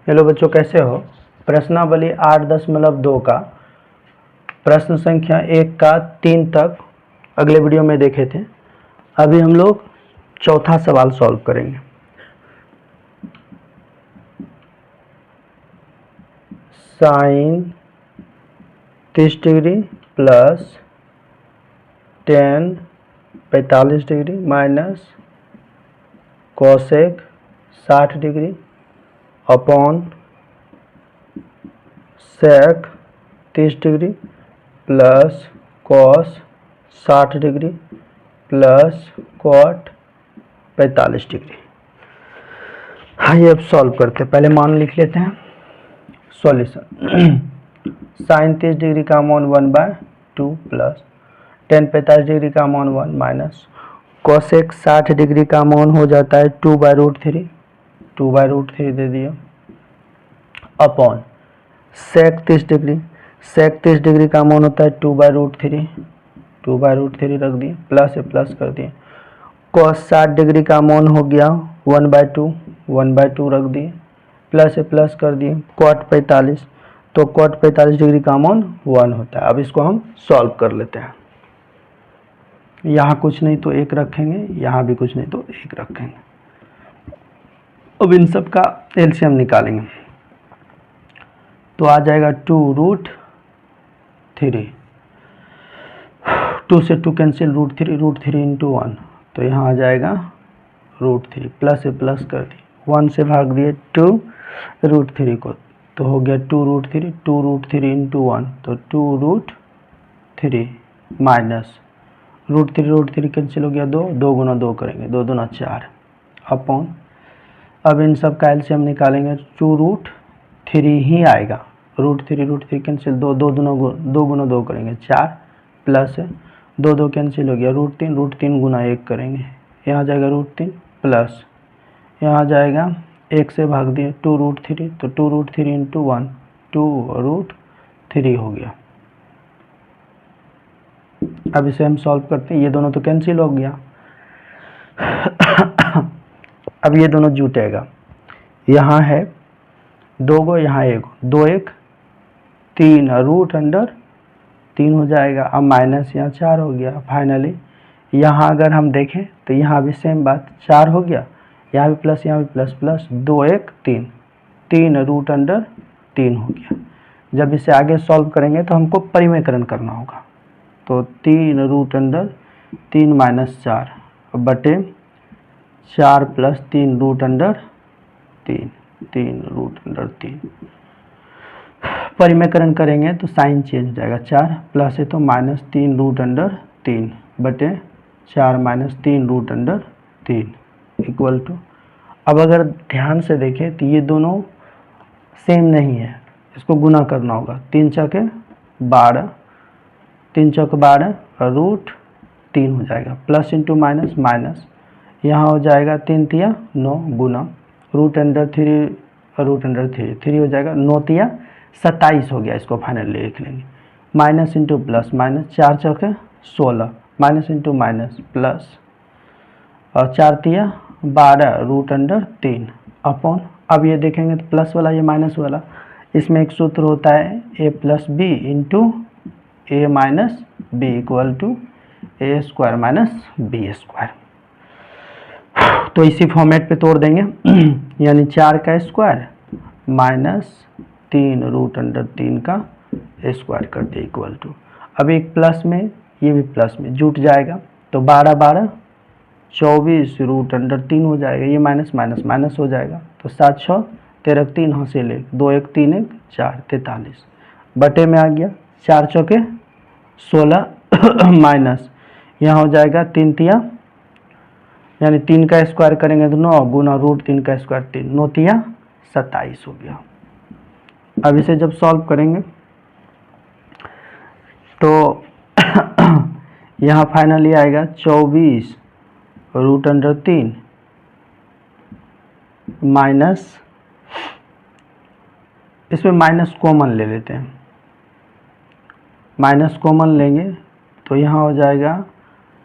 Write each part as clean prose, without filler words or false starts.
Hello बच्चों, कैसे हो। प्रश्नावली 8.2 का प्रश्न संख्या 1 का 3 तक अगले वीडियो में देखे थे। अभी हम लोग चौथा सवाल सॉल्व करेंगे। Sine 30 degree plus tan 45 degree minus cosec 60 degree upon sec 30 degree plus cos 60 degree plus cot 45 degree. आइए अब सॉल्व करते हैं। पहले मान लिख लेते हैं। सॉल्यूशन साइन 30 डिग्री का मान 1/2 प्लस टेन 45 डिग्री का मान 1 माइनस कोसेक 60 डिग्री का मान हो जाता है 2/√3 2/√3 दे दिया अपॉन सेक 30 डिग्री का मान होता है 2/√3 2/√3 रख दिए प्लस से प्लस कर दिए। कॉस 60 डिग्री का मान हो गया 1/2 रख दिए प्लस से प्लस कर दिए। कॉट 45 तो कॉट 45 डिग्री का मान 1 होता है। अब इसको हम सॉल्व कर लेते हैं। यहाँ कुछ नहीं तो 1 रखेंगे, यहाँ भी कुछ नहीं तो 1 रखेंगे। अब इन सब का एलसीएम निकालेंगे तो आ जाएगा 2√3। 2 से 2 कैंसिल, √3 इंटू 1 तो यहाँ आ जाएगा √3 प्लस से प्लस कर दिए 1 से भाग दिए 2√3 को तो हो गया 2√3 इंटू 1 तो 2√3 माइनस √3 कैंसिल हो गया 2 गुना 2 करेंगे 2 दूना 4 अपॉन। अब इन सब का एलसीएम निकालेंगे 2√3 ही आएगा। √3 कैंसिल 2 गुना 2 करेंगे 4 प्लस 2 कैंसिल हो गया √3 गुना 1 करेंगे यहाँ जाएगा √3 प्लस यहाँ जाएगा 1 से भाग दिए 2√3 तो 2√3 इंटू 1 2√3 हो गया। अब इसे हम सॉल्व करते हैं। ये दोनों तो कैंसिल हो गया। अब ये दोनों जुटेगा, यहाँ है 2 गो यहाँ 1 2 1 3 √3 हो जाएगा। अब माइनस यहाँ 4 हो गया। फाइनली यहाँ अगर हम देखें तो यहाँ भी सेम बात 4 हो गया, यहाँ भी प्लस प्लस 2 1 3 3√3 हो गया। जब इसे आगे सॉल्व करेंगे तो हमको परिमेयकरण करना होगा तो 3√3 माइनस 4 बटे 4 प्लस 3√3 परिमेयकरण करेंगे तो साइन चेंज हो जाएगा 4 प्लस है तो माइनस 3√3 बटे 4 माइनस 3√3 इक्वल टू। अब अगर ध्यान से देखें तो ये दोनों सेम नहीं है, इसको गुना करना होगा 3 चौके 12 √3 हो जाएगा प्लस इंटू माइनस माइनस यहाँ हो जाएगा 3 तिया 9 गुना √3 हो जाएगा 9 तिया 27 हो गया। इसको फाइनल लिख लेंगे माइनस इंटू प्लस माइनस 4 चौके 16 माइनस इंटू माइनस प्लस और 4 तिया 12 √3 अपॉन। अब ये देखेंगे तो प्लस वाला ये माइनस वाला, इसमें एक सूत्र होता है a plus B into a minus B equal to a square minus B square. तो इसी फॉर्मेट पे तोड़ देंगे यानी 4 का स्क्वायर माइनस 3√3 का स्क्वायर कर दिया इक्वल टू। अब एक प्लस में ये भी प्लस में जुट जाएगा तो 12 12 24√3 हो जाएगा। ये माइनस माइनस माइनस हो जाएगा तो 7 6 13 3 हासिल 1 2 1 3 1 4 43 बटे में आ गया 4 चौके 16 माइनस यहाँ हो जाएगा 3 तिया यानी 3 का स्क्वायर करेंगे तो 9 गुना √3 का स्क्वायर 3 9 तिया 27 हो गया। अब इसे जब सॉल्व करेंगे तो यहाँ फाइनली आएगा 24√3 माइनस, इसमें माइनस कॉमन ले लेते हैं, माइनस कॉमन लेंगे तो यहाँ हो जाएगा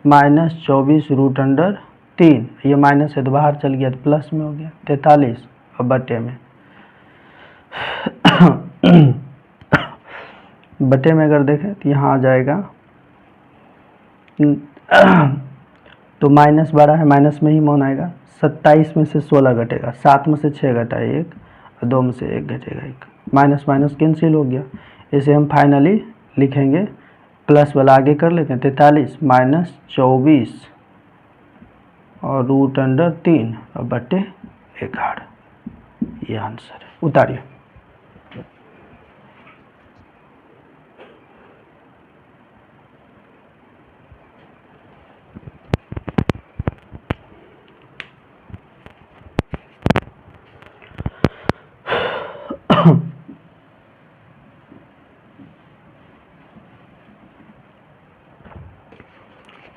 माइनस 24√3 ये माइनस है तो बाहर चल गया तो प्लस में हो गया 43 और बटे में बटे में अगर देखें तो यहाँ आ जाएगा तो -12 है, माइनस में ही मान आएगा। 27 में से 16 घटेगा, 7 में से 6 घटा 1 और 2 में से 1 घटेगा 1, माइनस माइनस कैंसिल हो गया। इसे हम फाइनली लिखेंगे, प्लस वाला आगे कर लेते हैं, 43 माइनस 24 और √3 और बटे 11, ये आंसर है। उतारिए।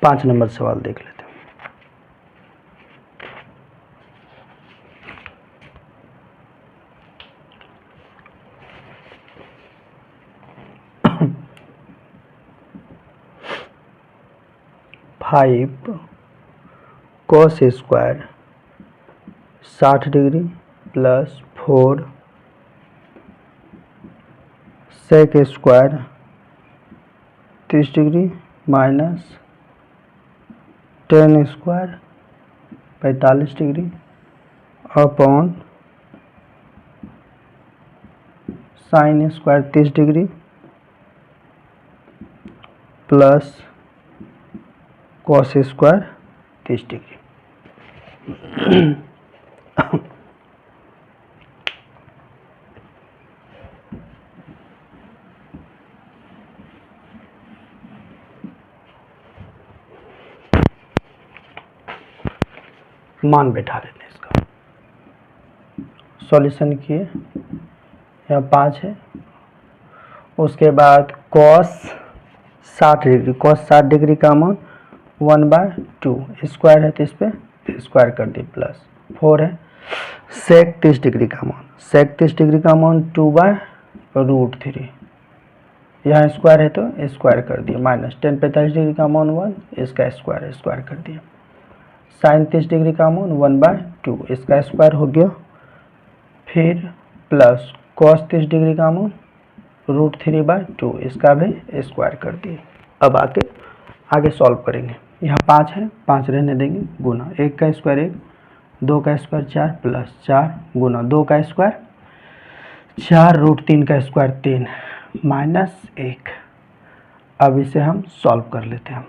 पाँच नंबर सवाल देख लेते हैं। Five cos square 60 degree plus 4 sec square 30 degree minus 10 square 45 degree upon sin square 30 degree plus cos square 30 degree. मान बैठा लेते हैं इसका। सॉल्यूशन किए, यहाँ 5 है, उसके बाद cos 60 डिग्री, cos 60 डिग्री का मान 1/2 स्क्वायर है तो इस पर स्क्वायर कर दिए, प्लस 4 है। sec 30 डिग्री का मान, sec 30 डिग्री का मान 2/√3, यहाँ स्क्वायर है तो स्क्वायर कर दिए, माइनस 10 45 डिग्री का मान 1, इसका स्क्वायर कर दिया। sin 30 डिग्री का मान 1/2, इसका स्क्वायर हो गया। फिर प्लस cos 30 डिग्री का मान √3/2, इसका भी स्क्वायर कर दिए। अब आगे सॉल्व करेंगे। यहाँ 5 है, 5 रहने देंगे, गुना 1 का स्क्वायर 1, 2 का स्क्वायर 4 प्लस 4 गुना 2 का स्क्वायर 4 √3 का स्क्वायर 3 माइनस 1। अब इसे हम सॉल्व कर लेते हैं।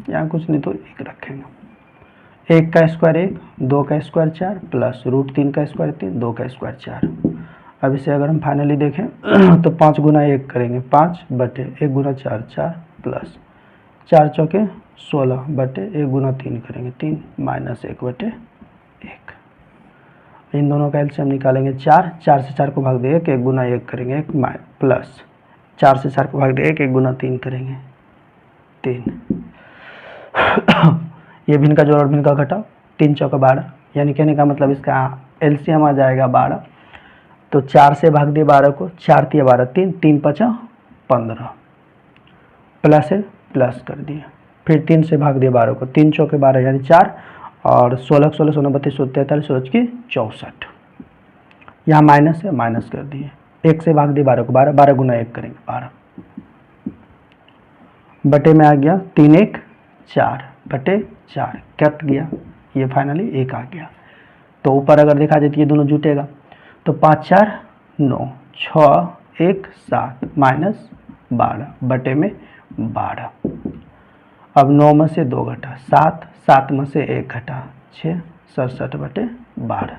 यहाँ कुछ नहीं तो 1 रखेंगे। 1 का स्क्वायर 1, 2 का स्क्वायर 4 प्लस √3 का स्क्वायर 3, 2 का स्क्वायर 4। अब इसे अगर हम फाइनली देखें तो 5 गुना 1 करेंगे, 5 बटे 1 गुना 4 4 प्लस 4 चौके 16 बटे 1 गुना 3 करेंगे 3 माइनस 1 बटे 1। इन दोनों का एलसीएम निकालेंगे 4, 4 से 4 को भाग दे 1, 1 गुना 1 करेंगे 1 प्लस 4 से 4 को भाग दे 1, 1 गुना 3 करेंगे 3। ये भिन्न का जोड़ और भिन्न का घटाओ, 3 चौका 12, यानी कहने का मतलब इसका एलसीएम आ जाएगा 12। तो 4 से भाग दिए 12 को, 4 तिया 12 3, 3 5 15, प्लस है प्लस कर दिए। फिर 3 से भाग दिए 12 को, 3 चौके 12 यानी 4 और 16 16 16 32 43 16 की 64। यहाँ माइनस है, माइनस कर दिए। 1 से भाग दिए 12 को, 12 12 गुना 1 करेंगे 12 बटे में आ गया 3 1 4 बटे 4 कट गया, ये फाइनली 1 आ गया। तो ऊपर अगर देखा जाए तो ये दोनों जुटेगा, तो 5 4 9 6 1 7 माइनस 12 बटे में 12। अब 9 में से 2 घटा 7, 7 में से 1 घटा 6, 67 बटे 12।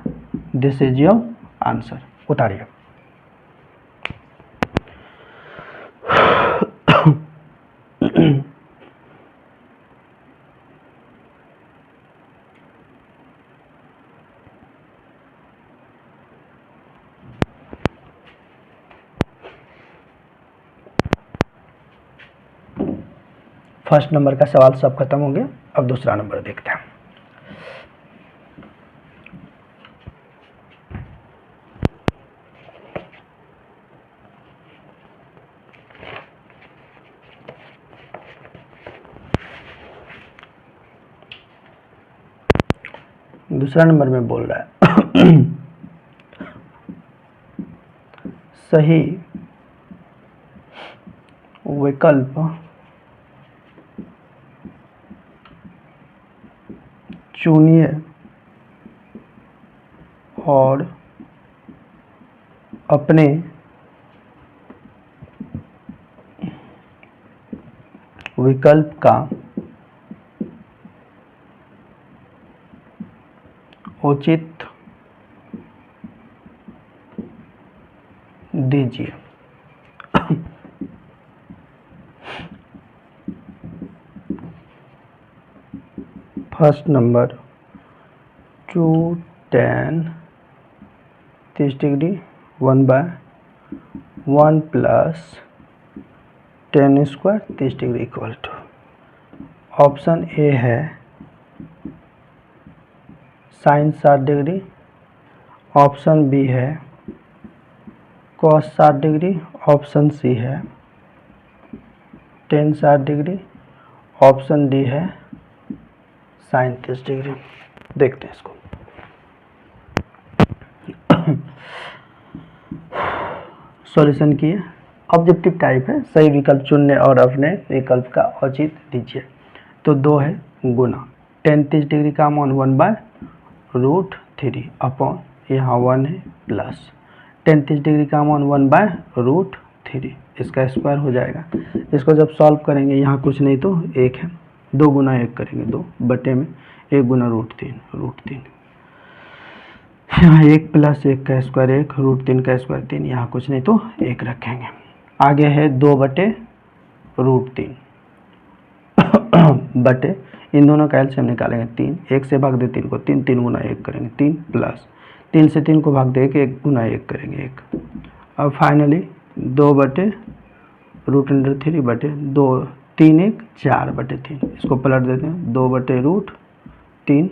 This is your answer. उतारिए। फर्स्ट नंबर का सवाल सब खत्म हो गया, अब दूसरा नंबर देखते हैं। दूसरा नंबर में बोल रहा है सही विकल्प चुनिए और अपने विकल्प का उचित दीजिए। First number 2 tan 30 degree 1/1 plus tan square 30 degree equal to, option A है साइन 60 डिग्री, ऑप्शन बी है कॉस 60 डिग्री, ऑप्शन सी है tan 60 डिग्री, ऑप्शन डी है साइन 30 डिग्री। देखते हैं इसको। सॉल्यूशन किए। ऑब्जेक्टिव टाइप है, सही विकल्प चुनने और अपने विकल्प का औचित्य दीजिए। तो 2 है गुना tan 30 डिग्री का मान 1/√3 अपॉन यहाँ 1 है प्लस tan 30 डिग्री का मान 1/√3, इसका स्क्वायर हो जाएगा। इसको जब सॉल्व करेंगे यहाँ कुछ नहीं तो 1 है, 2 गुना 1 करेंगे 2 बटे में 1 गुना √3 यहाँ 1 प्लस 1 का स्क्वायर 1 √3 का स्क्वायर 3, यहाँ कुछ नहीं तो 1 रखेंगे। आगे है 2 बटे √3 बटे इन दोनों का एलसीएम निकालेंगे 3, 1 से भाग दे 3 को 3, 3 गुना 1 करेंगे 3 प्लस 3 से 3 को भाग दे के 1 गुना 1 करेंगे 1। अब फाइनली 2 बटे √3 बटे 2, 3 1 4 बटे 3, इसको पलट देते हैं 2 बटे √3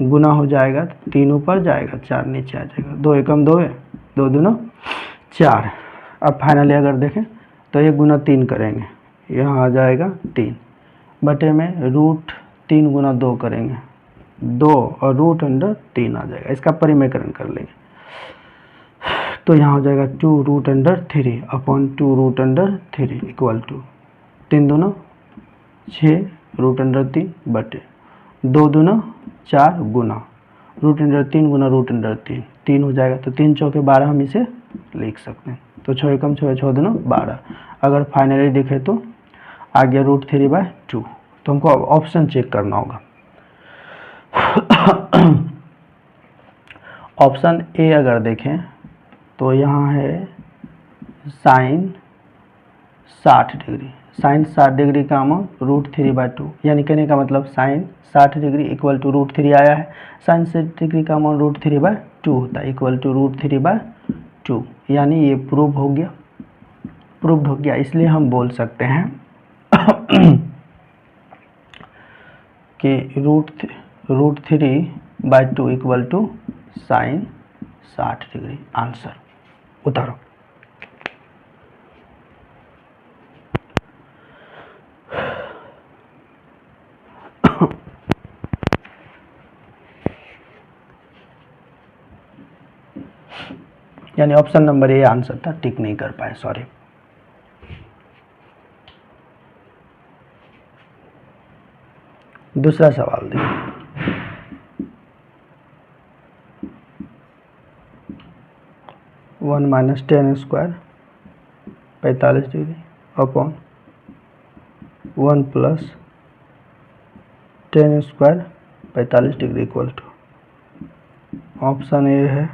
गुना हो जाएगा 3 ऊपर जाएगा 4 नीचे आ जाएगा, 2 एकम 2 है 2 दूना 4। अब फाइनली अगर देखें तो 1 गुना 3 करेंगे, यहाँ आ जाएगा 3 बटे में √3 गुना 2 करेंगे 2 और √3 आ जाएगा। इसका परिमेयकरण कर लेंगे तो यहाँ हो जाएगा 2√3 अपॉन 2√3 इक्वल टू 3 दूना 6 √3 बटे 2 दूना 4 गुना √3 गुना √3 3 हो जाएगा। तो 3 चौके 12 हम इसे लिख सकते हैं। तो 6 एकम 6 6 दूना 12। अगर फाइनली देखें तो आ गया √3/2। तो हमको ऑप्शन चेक करना होगा। ऑप्शन ए अगर देखें तो यहाँ है साइन 60 डिग्री, साइन 60 डिग्री का मान √3/2, यानी कहने का मतलब साइन 60 डिग्री इक्वल टू √3 आया है। साइन 60 डिग्री का मान √3/2 होता है इक्वल टू √3/2, यानी ये प्रूव हो गया। इसलिए हम बोल सकते हैं कि √3/2 equal to sine 60 degree. Answer उतारो। यानी ऑप्शन नंबर ए आंसर था, टिक नहीं कर पाए, सॉरी। दूसरा सवाल देखिए। 1 minus tan square 45 degree upon 1 plus tan square 45 degree equal to, option A है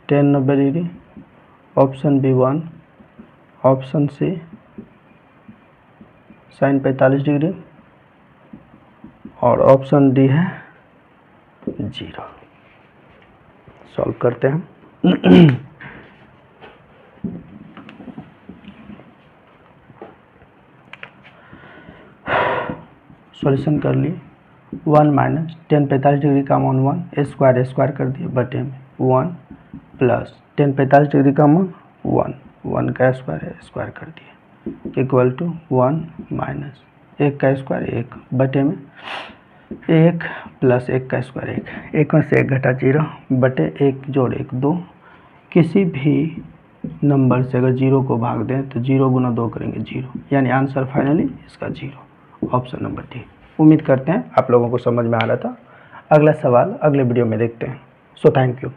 tan 90 degree, option B 1, option C sine 45 degree और ऑप्शन डी है 0। सॉल्व करते हैं। सॉल्यूशन कर लिए। 1 माइनस tan 45 डिग्री का मान 1 स्क्वायर कर दिए बटे में 1 प्लस tan 45 डिग्री का मान 1 का स्क्वायर कर दिए इक्वल टू 1 माइनस 1 का स्क्वायर 1 बटे में 1 प्लस 1 का स्क्वायर 1, 1 में से 1 घटा 0 बटे 1 जोड़ 1 2। किसी भी नंबर से अगर 0 को भाग दें तो 0 गुना 2 करेंगे 0, यानी आंसर फाइनली इसका 0, ऑप्शन नंबर डी। उम्मीद करते हैं आप लोगों को समझ में आ रहा था। अगला सवाल अगले वीडियो में देखते हैं। So thank you.